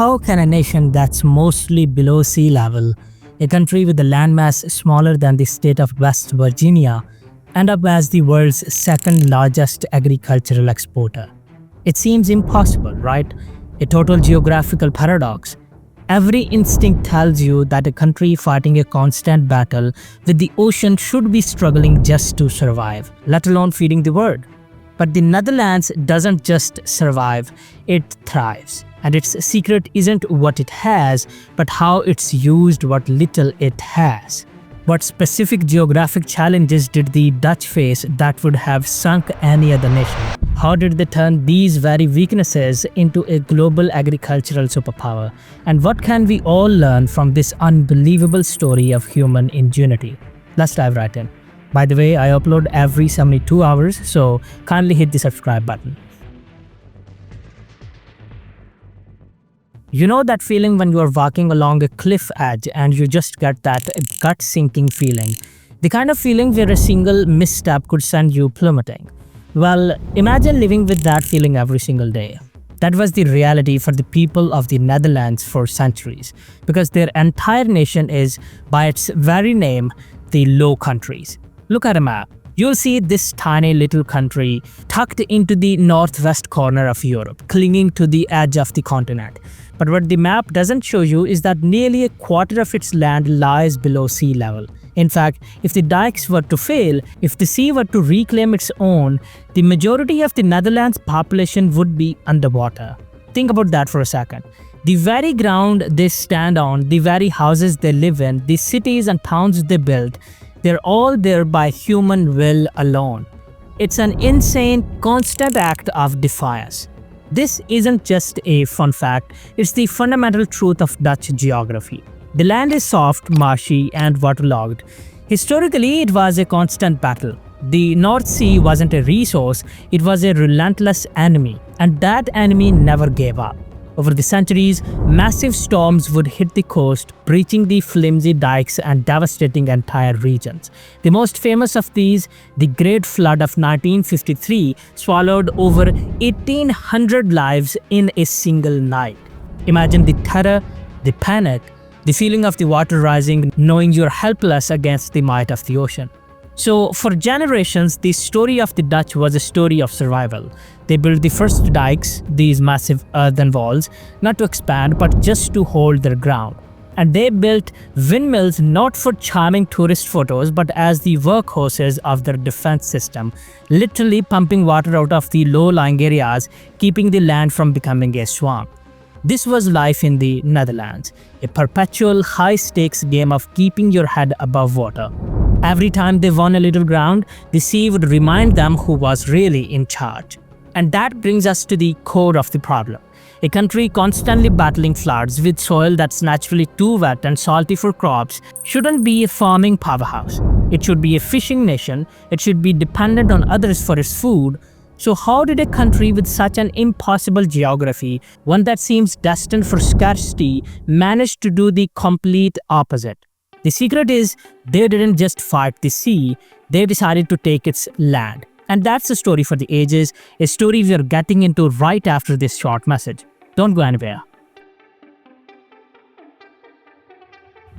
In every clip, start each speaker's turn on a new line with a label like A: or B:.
A: how can a nation that's mostly below sea level, a country with a landmass smaller than the state of West Virginia, end up as the world's second largest agricultural exporter? It seems impossible, right? A total geographical paradox. Every instinct tells you that a country fighting a constant battle with the ocean should be struggling just to survive, let alone feeding the world. But the Netherlands doesn't just survive, it thrives. And its secret isn't what it has, but how it's used what little it has. What specific geographic challenges did the Dutch face that would have sunk any other nation? How did they turn these very weaknesses into a global agricultural superpower? And what can we all learn from this unbelievable story of human ingenuity? Let's dive right in. By the way, I upload every 72 hours, so kindly hit the subscribe button. You know that feeling when you are walking along a cliff edge and you just get that gut-sinking feeling? The kind of feeling where a single misstep could send you plummeting. Well, imagine living with that feeling every single day. That was the reality for the people of the Netherlands for centuries, because their entire nation is, by its very name, the Low Countries. Look at a map. You'll see this tiny little country tucked into the northwest corner of Europe, clinging to the edge of the continent. But what the map doesn't show you is that nearly a quarter of its land lies below sea level. In fact, if the dikes were to fail, if the sea were to reclaim its own, the majority of the Netherlands' population would be underwater. Think about that for a second. The very ground they stand on, the very houses they live in, the cities and towns they built, they're all there by human will alone. It's an insane, constant act of defiance. This isn't just a fun fact, it's the fundamental truth of Dutch geography. The land is soft, marshy, and waterlogged. Historically, it was a constant battle. The North Sea wasn't a resource, it was a relentless enemy, and that enemy never gave up. Over the centuries, massive storms would hit the coast, breaching the flimsy dikes and devastating entire regions. The most famous of these, the Great Flood of 1953, swallowed over 1,800 lives in a single night. Imagine the terror, the panic, the feeling of the water rising, knowing you're helpless against the might of the ocean. So, for generations, the story of the Dutch was a story of survival. They built the first dikes, these massive earthen walls, not to expand but just to hold their ground. And they built windmills not for charming tourist photos but as the workhorses of their defense system, literally pumping water out of the low-lying areas, keeping the land from becoming a swamp. This was life in the Netherlands, a perpetual high-stakes game of keeping your head above water. Every time they won a little ground, the sea would remind them who was really in charge. And that brings us to the core of the problem. A country constantly battling floods with soil that's naturally too wet and salty for crops shouldn't be a farming powerhouse. It should be a fishing nation, it should be dependent on others for its food. So how did a country with such an impossible geography, one that seems destined for scarcity, manage to do the complete opposite? The secret is they didn't just fight the sea, they decided to take its land. And that's a story for the ages, a story we're getting into right after this short message. Don't go anywhere.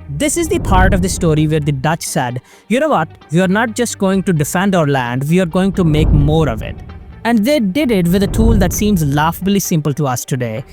A: This is the part of the story where the Dutch said, you know what, we are not just going to defend our land, we are going to make more of it. And they did it with a tool that seems laughably simple to us today,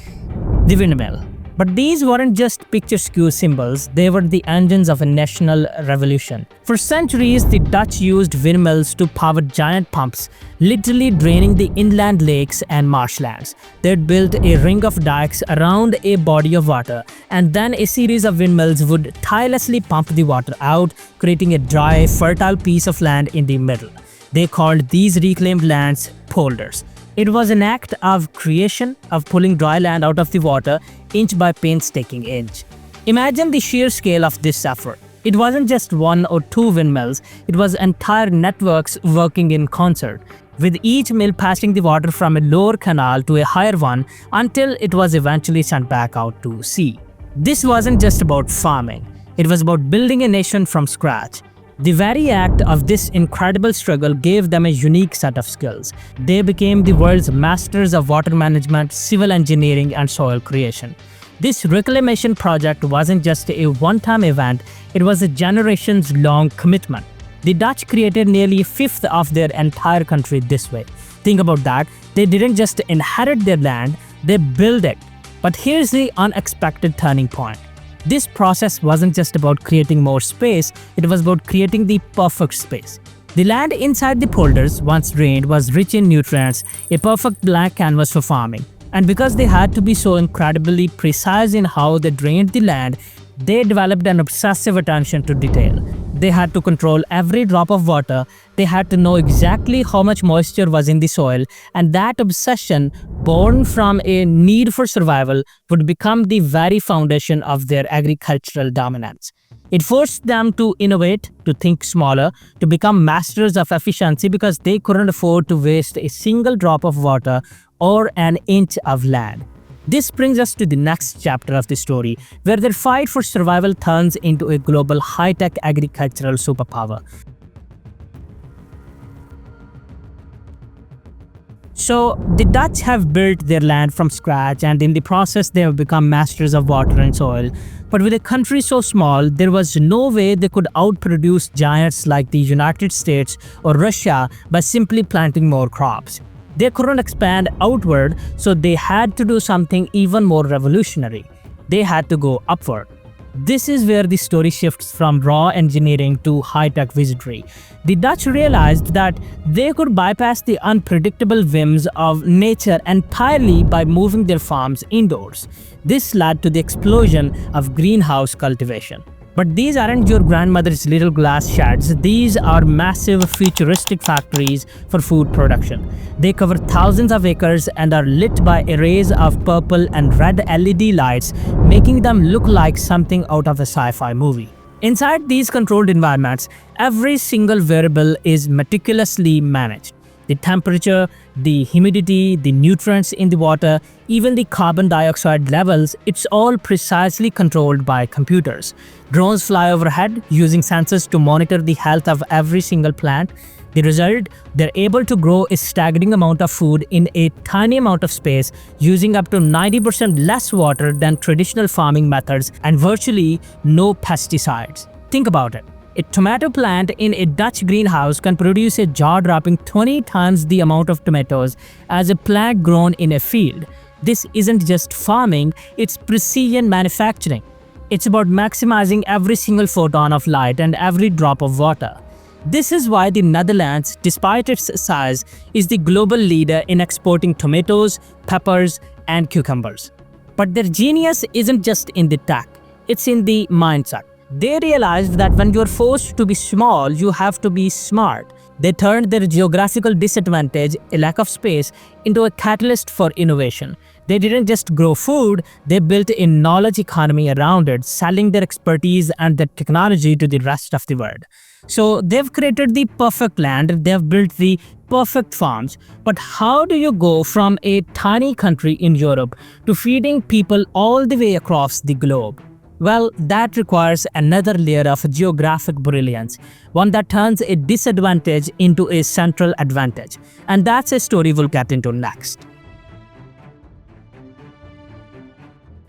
A: the windmill. But these weren't just picturesque symbols, they were the engines of a national revolution. For centuries, the Dutch used windmills to power giant pumps, literally draining the inland lakes and marshlands. They'd built a ring of dikes around a body of water, and then a series of windmills would tirelessly pump the water out, creating a dry, fertile piece of land in the middle. They called these reclaimed lands polders. It was an act of creation, of pulling dry land out of the water, inch by painstaking inch. Imagine the sheer scale of this effort. It wasn't just one or two windmills, it was entire networks working in concert, with each mill passing the water from a lower canal to a higher one until it was eventually sent back out to sea. This wasn't just about farming, it was about building a nation from scratch. The very act of this incredible struggle gave them a unique set of skills. They became the world's masters of water management, civil engineering, and soil creation. This reclamation project wasn't just a one-time event, it was a generations-long commitment. The Dutch created nearly a fifth of their entire country this way. Think about that. They didn't just inherit their land, they built it. But here's the unexpected turning point. This process wasn't just about creating more space, it was about creating the perfect space. The land inside the polders, once drained, was rich in nutrients, a perfect blank canvas for farming. And because they had to be so incredibly precise in how they drained the land, they developed an obsessive attention to detail. They had to control every drop of water, they had to know exactly how much moisture was in the soil, and that obsession, born from a need for survival, would become the very foundation of their agricultural dominance. It forced them to innovate, to think smaller, to become masters of efficiency because they couldn't afford to waste a single drop of water or an inch of land. This brings us to the next chapter of the story, where their fight for survival turns into a global high-tech agricultural superpower. So, the Dutch have built their land from scratch, and in the process they have become masters of water and soil. But with a country so small, there was no way they could outproduce giants like the United States or Russia by simply planting more crops. They couldn't expand outward, so they had to do something even more revolutionary. They had to go upward. This is where the story shifts from raw engineering to high-tech wizardry. The Dutch realized that they could bypass the unpredictable whims of nature entirely by moving their farms indoors. This led to the explosion of greenhouse cultivation. But these aren't your grandmother's little glass sheds, these are massive futuristic factories for food production. They cover thousands of acres and are lit by arrays of purple and red LED lights, making them look like something out of a sci-fi movie. Inside these controlled environments, every single variable is meticulously managed. The temperature, the humidity, the nutrients in the water, even the carbon dioxide levels, it's all precisely controlled by computers. Drones fly overhead using sensors to monitor the health of every single plant. The result, they're able to grow a staggering amount of food in a tiny amount of space, using up to 90% less water than traditional farming methods and virtually no pesticides. Think about it. A tomato plant in a Dutch greenhouse can produce a jaw-dropping 20 times the amount of tomatoes as a plant grown in a field. This isn't just farming, it's precision manufacturing. It's about maximizing every single photon of light and every drop of water. This is why the Netherlands, despite its size, is the global leader in exporting tomatoes, peppers, and cucumbers. But their genius isn't just in the tech, it's in the mindset. They realized that when you're forced to be small, you have to be smart. They turned their geographical disadvantage, a lack of space, into a catalyst for innovation. They didn't just grow food, they built a knowledge economy around it, selling their expertise and their technology to the rest of the world. So they've created the perfect land, they've built the perfect farms. But how do you go from a tiny country in Europe to feeding people all the way across the globe? Well, that requires another layer of geographic brilliance, one that turns a disadvantage into a central advantage. And that's a story we'll get into next.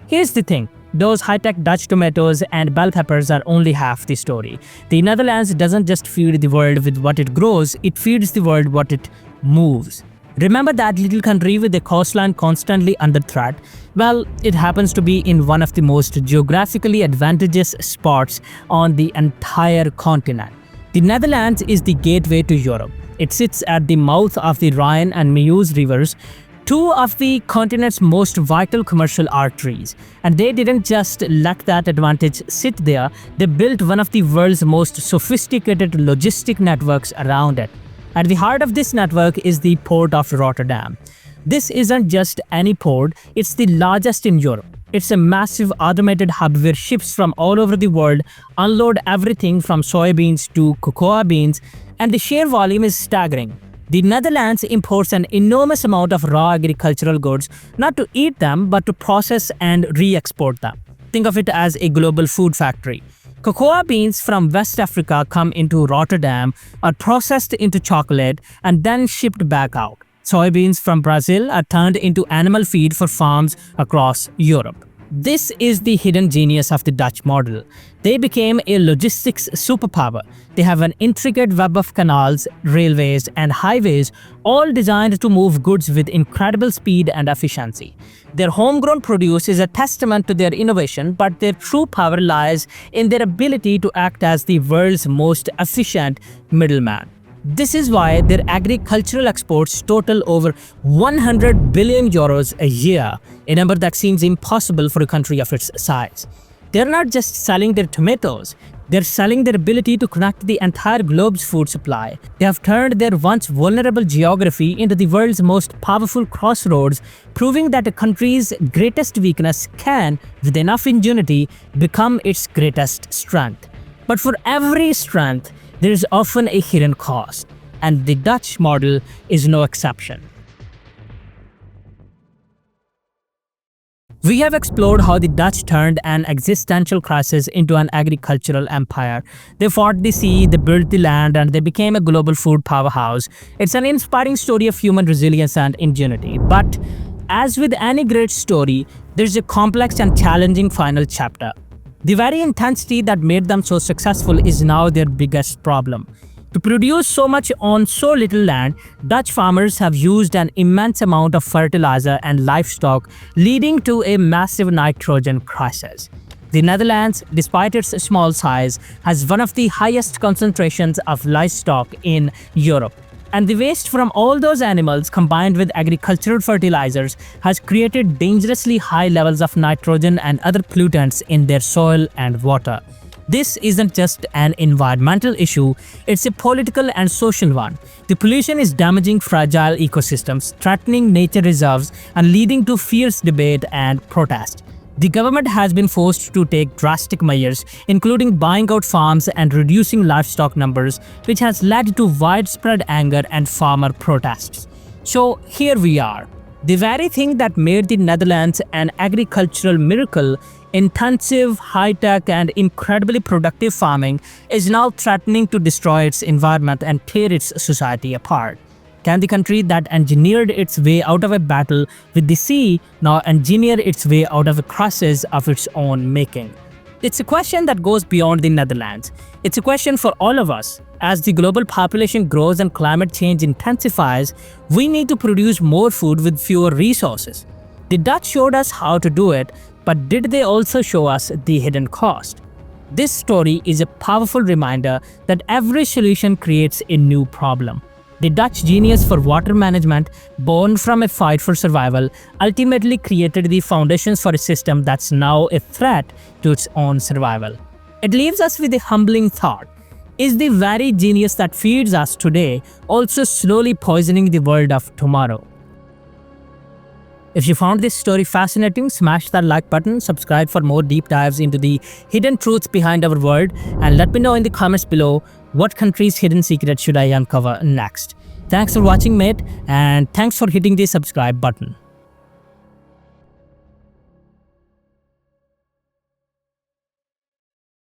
A: Here's the thing, those high-tech Dutch tomatoes and bell peppers are only half the story. The Netherlands doesn't just feed the world with what it grows, it feeds the world what it moves. Remember that little country with a coastline constantly under threat? Well, it happens to be in one of the most geographically advantageous spots on the entire continent. The Netherlands is the gateway to Europe. It sits at the mouth of the Rhine and Meuse rivers, two of the continent's most vital commercial arteries. And they didn't just let that advantage sit there, they built one of the world's most sophisticated logistic networks around it. At the heart of this network is the port of Rotterdam. This isn't just any port, it's the largest in Europe. It's a massive automated hub where ships from all over the world unload everything from soybeans to cocoa beans, and the sheer volume is staggering. The Netherlands imports an enormous amount of raw agricultural goods, not to eat them, but to process and re-export them. Think of it as a global food factory. Cocoa beans from West Africa come into Rotterdam, are processed into chocolate, and then shipped back out. Soybeans from Brazil are turned into animal feed for farms across Europe. This is the hidden genius of the Dutch model. They became a logistics superpower. They have an intricate web of canals, railways, and highways, all designed to move goods with incredible speed and efficiency. Their homegrown produce is a testament to their innovation, but their true power lies in their ability to act as the world's most efficient middleman. This is why their agricultural exports total over 100 billion euros a year, a number that seems impossible for a country of its size. They're not just selling their tomatoes, they're selling their ability to connect the entire globe's food supply. They have turned their once vulnerable geography into the world's most powerful crossroads, proving that a country's greatest weakness can, with enough ingenuity, become its greatest strength. But for every strength, there is often a hidden cost, and the Dutch model is no exception. We have explored how the Dutch turned an existential crisis into an agricultural empire. They fought the sea, they built the land, and they became a global food powerhouse. It's an inspiring story of human resilience and ingenuity. But as with any great story, there's a complex and challenging final chapter. The very intensity that made them so successful is now their biggest problem. To produce so much on so little land, Dutch farmers have used an immense amount of fertilizer and livestock, leading to a massive nitrogen crisis. The Netherlands, despite its small size, has one of the highest concentrations of livestock in Europe. And the waste from all those animals combined with agricultural fertilizers has created dangerously high levels of nitrogen and other pollutants in their soil and water. This isn't just an environmental issue, it's a political and social one. The pollution is damaging fragile ecosystems, threatening nature reserves, and leading to fierce debate and protest. The government has been forced to take drastic measures, including buying out farms and reducing livestock numbers, which has led to widespread anger and farmer protests. So here we are. The very thing that made the Netherlands an agricultural miracle, intensive, high-tech, and incredibly productive farming, is now threatening to destroy its environment and tear its society apart. Can the country that engineered its way out of a battle with the sea now engineer its way out of a crisis of its own making? It's a question that goes beyond the Netherlands. It's a question for all of us. As the global population grows and climate change intensifies, we need to produce more food with fewer resources. The Dutch showed us how to do it, but did they also show us the hidden cost? This story is a powerful reminder that every solution creates a new problem. The Dutch genius for water management, born from a fight for survival, ultimately created the foundations for a system that's now a threat to its own survival. It leaves us with a humbling thought. Is the very genius that feeds us today also slowly poisoning the world of tomorrow? If you found this story fascinating, smash that like button, subscribe for more deep dives into the hidden truths behind our world, and let me know in the comments below what country's hidden secret should I uncover next. Thanks for watching, mate, and thanks for hitting the subscribe button.